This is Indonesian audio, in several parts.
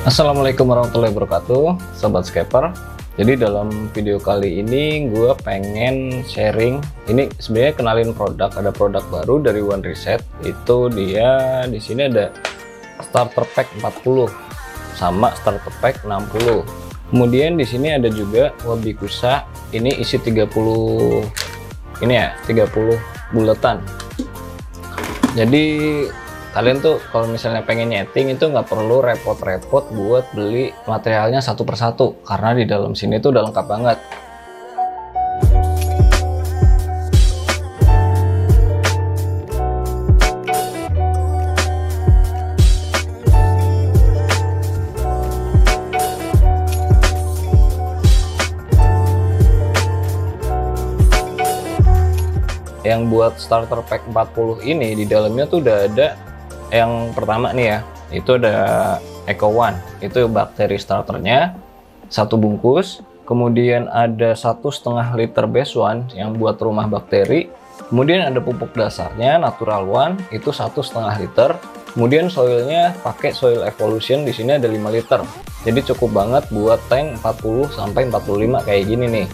Assalamualaikum warahmatullahi wabarakatuh, Sobat Scaper. Jadi dalam video kali ini gue pengen sharing. Ini sebenarnya kenalin produk. Ada produk baru dari One Reset. Itu dia di sini ada starter pack 40 sama starter pack 60. Kemudian di sini ada juga Wabikusa. Ini isi 30 ini ya, 30 buletan. Jadi kalian tuh kalau misalnya pengen nyeting itu nggak perlu repot-repot buat beli materialnya satu persatu, karena di dalam sini tuh udah lengkap banget. Yang buat starter pack 40 ini di dalamnya tuh udah ada. Yang pertama nih ya, itu ada Eco One, itu bakteri starternya satu bungkus. Kemudian ada 1,5 liter base one yang buat rumah bakteri. Kemudian ada pupuk dasarnya Natural One, itu 1,5 liter. Kemudian soilnya pakai Soil Evolution, di sini ada 5 liter. Jadi cukup banget buat tank 40 sampai 45 kayak gini nih.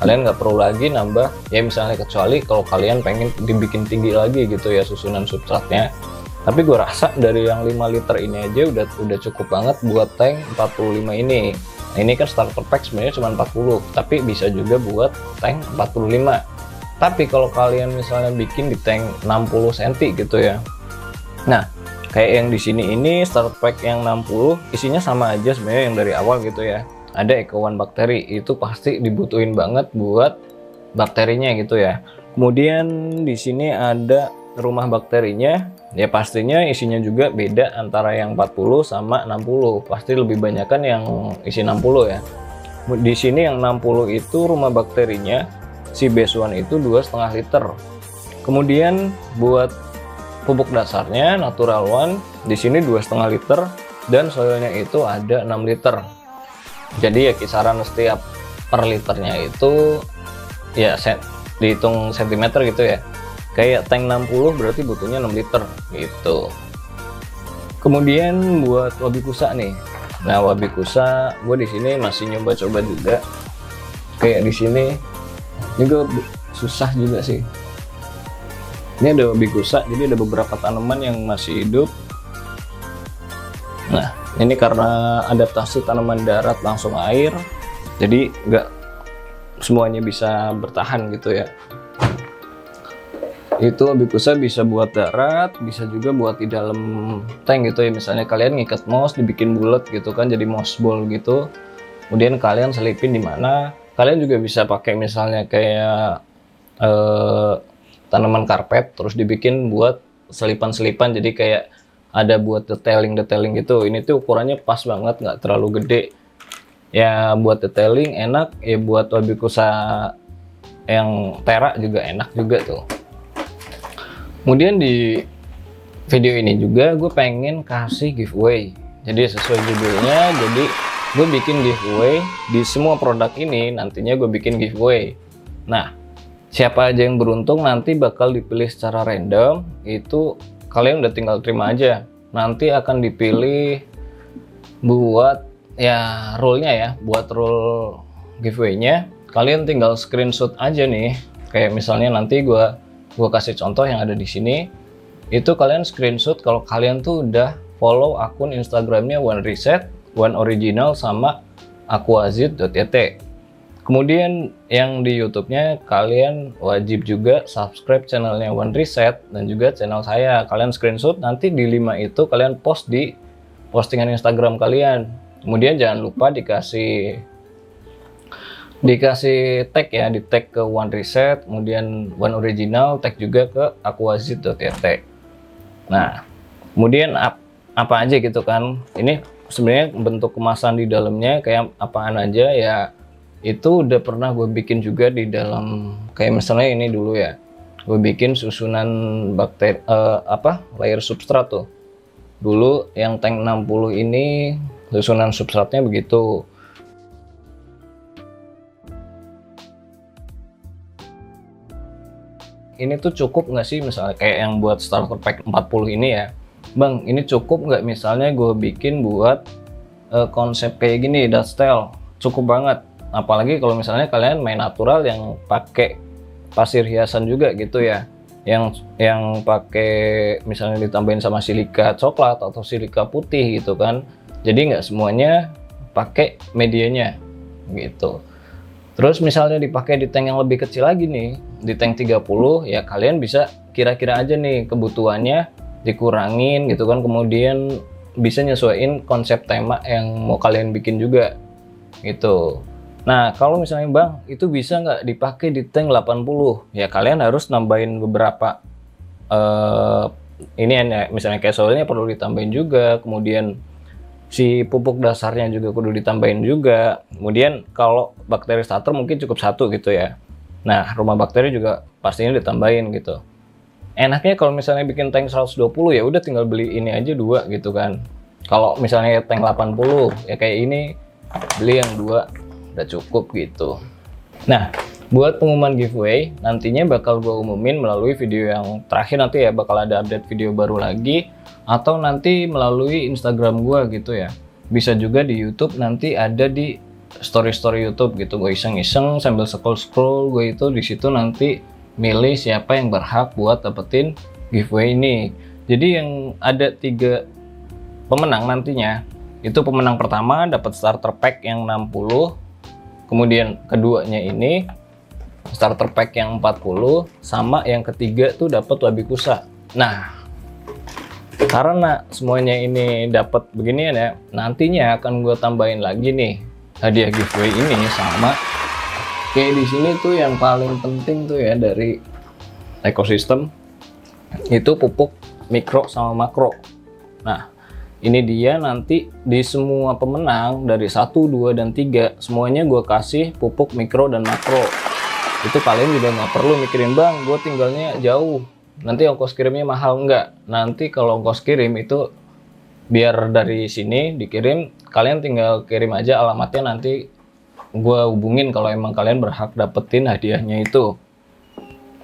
Kalian nggak perlu lagi nambah ya, misalnya kecuali kalau kalian pengen dibikin tinggi lagi gitu ya susunan substratnya. Tapi gue rasa dari yang 5 liter ini aja udah cukup banget buat tank 45 ini. Nah, ini kan starter pack sebenarnya cuma 40, tapi bisa juga buat tank 45. Tapi kalau kalian misalnya bikin di tank 60 cm gitu ya. Nah, kayak yang di sini ini starter pack yang 60 isinya sama aja sebenarnya yang dari awal gitu ya. Ada Eco One bakteri, itu pasti dibutuhin banget buat bakterinya gitu ya. Kemudian di sini ada rumah bakterinya, ya pastinya isinya juga beda antara yang 40 sama 60. Pasti lebih banyak kan yang isi 60 ya. Di sini yang 60 itu rumah bakterinya, si base one itu 2,5 liter. Kemudian buat pupuk dasarnya Natural One, di sini 2,5 liter dan soilnya itu ada 6 liter. Jadi ya kisaran setiap per liternya itu ya dihitung sentimeter gitu ya. Kayak tank 60 berarti butuhnya 6 liter gitu. Kemudian buat Wabikusa nih. Nah, Wabikusa gue di sini masih nyoba-coba juga. Kayak di sini juga susah juga sih. Ini ada Wabikusa, jadi ada beberapa tanaman yang masih hidup. Nah, ini karena adaptasi tanaman darat langsung air, jadi nggak semuanya bisa bertahan gitu ya. Itu Wabikusa bisa buat darat, bisa juga buat di dalam tank gitu ya. Misalnya kalian ngikat moss, dibikin bulat gitu kan, jadi moss ball gitu. Kemudian kalian selipin di mana. Kalian juga bisa pakai misalnya kayak tanaman karpet, terus dibikin buat selipan-selipan. Jadi kayak ada buat detailing gitu. Ini tuh ukurannya pas banget, nggak terlalu gede. Ya buat detailing enak, ya buat Wabikusa yang terak juga enak juga tuh. Kemudian di video ini juga gue pengen kasih giveaway. Jadi sesuai judulnya, jadi gue bikin giveaway di semua produk ini. Nantinya gue bikin giveaway. Nah, siapa aja yang beruntung nanti bakal dipilih secara random. Itu kalian udah tinggal terima aja. Nanti akan dipilih buat ya rule-nya ya, buat rule giveaway-nya. Kalian tinggal screenshot aja nih. Kayak misalnya nanti gua kasih contoh yang ada di sini. Itu kalian screenshot kalau kalian tuh udah follow akun Instagramnya One Reset, One Original sama aquazid.yt. Kemudian yang di YouTube-nya kalian wajib juga subscribe channelnya One Reset dan juga channel saya. Kalian screenshot, nanti di 5 itu kalian post di postingan Instagram kalian. Kemudian jangan lupa dikasih tag ya, di tag ke One Reset, kemudian One Original, tag juga ke aquazid.yt. Nah, kemudian apa aja gitu kan. Ini sebenarnya bentuk kemasan di dalamnya kayak apaan aja ya. Itu udah pernah gue bikin juga di dalam, kayak misalnya ini dulu ya, gue bikin susunan bakteri layer substrat tuh dulu. Yang tank 60 ini susunan substratnya begitu. Ini tuh cukup nggak sih, misalnya kayak yang buat starter pack 40 ini ya, Bang, ini cukup nggak misalnya gue bikin buat konsep kayak gini, dustel cukup banget. Apalagi kalau misalnya kalian main natural yang pakai pasir hiasan juga gitu ya, yang pakai misalnya ditambahin sama silika coklat atau silika putih gitu kan. Jadi nggak semuanya pakai medianya gitu. Terus misalnya dipakai di tank yang lebih kecil lagi nih, di tank 30, ya kalian bisa kira-kira aja nih kebutuhannya dikurangin gitu kan, kemudian bisa nyesuaiin konsep tema yang mau kalian bikin juga gitu. Nah, kalau misalnya Bang, itu bisa nggak dipakai di tank 80? Ya kalian harus nambahin beberapa ini ya, misalnya kayak soilnya perlu ditambahin juga, kemudian si pupuk dasarnya juga kudu ditambahin juga. Kemudian kalau bakteri starter mungkin cukup satu gitu ya. Nah, rumah bakteri juga pastinya ditambahin gitu. Enaknya kalau misalnya bikin tank 120 ya udah tinggal beli ini aja 2 gitu kan. Kalau misalnya tank 80 ya kayak ini, beli yang 2 udah cukup gitu. Nah, buat pengumuman giveaway nantinya bakal gue umumin melalui video yang terakhir nanti ya, bakal ada update video baru lagi, atau nanti melalui Instagram gue gitu ya. Bisa juga di YouTube, nanti ada di story YouTube gitu. Gue iseng-iseng sambil scroll gue itu di situ nanti milih siapa yang berhak buat dapetin giveaway ini. Jadi yang ada 3 pemenang nantinya. Itu pemenang pertama dapat starter pack yang 60, kemudian keduanya ini starter pack yang 40, sama yang ketiga tuh dapat wabikusa. Nah, karena semuanya ini dapat beginian ya, nantinya akan gue tambahin lagi nih hadiah giveaway ini sama kayak di sini tuh yang paling penting tuh ya dari ekosistem itu pupuk mikro sama makro. Nah, ini dia nanti di semua pemenang dari 1, 2, dan 3 semuanya gue kasih pupuk mikro dan makro. Itu kalian juga nggak perlu mikirin, Bang, gue tinggalnya jauh, nanti ongkos kirimnya mahal. Enggak, nanti kalau ongkos kirim itu biar dari sini dikirim, kalian tinggal kirim aja alamatnya, nanti gue hubungin kalau emang kalian berhak dapetin hadiahnya itu.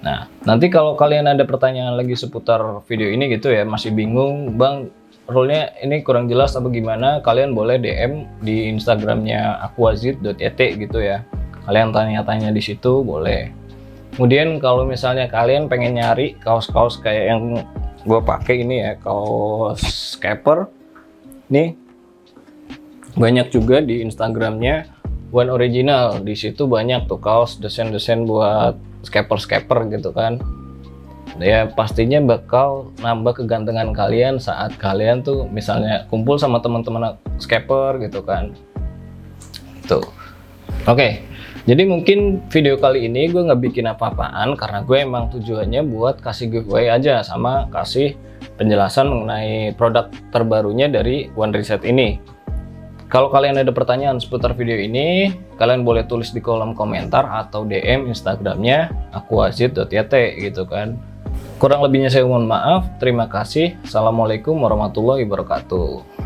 Nah, nanti kalau kalian ada pertanyaan lagi seputar video ini gitu ya, masih bingung, Bang, rule-nya ini kurang jelas apa gimana, kalian boleh DM di Instagramnya aquazid.yt gitu ya. Kalian tanya-tanya di situ boleh. Kemudian kalau misalnya kalian pengen nyari kaos-kaos kayak yang gue pakai ini ya, kaos scaper nih, banyak juga di Instagramnya One Original. Di situ banyak tuh kaos desain-desain buat scaper gitu kan. Ya pastinya bakal nambah kegantengan kalian saat kalian tuh misalnya kumpul sama teman-teman scaper gitu kan. Tuh. Oke. Jadi mungkin video kali ini gue nggak bikin apa-apaan karena gue emang tujuannya buat kasih giveaway aja sama kasih penjelasan mengenai produk terbarunya dari One Reset ini. Kalau kalian ada pertanyaan seputar video ini, kalian boleh tulis di kolom komentar atau DM Instagramnya aquazid.yt gitu kan. Kurang lebihnya saya mohon maaf. Terima kasih. Assalamualaikum warahmatullahi wabarakatuh.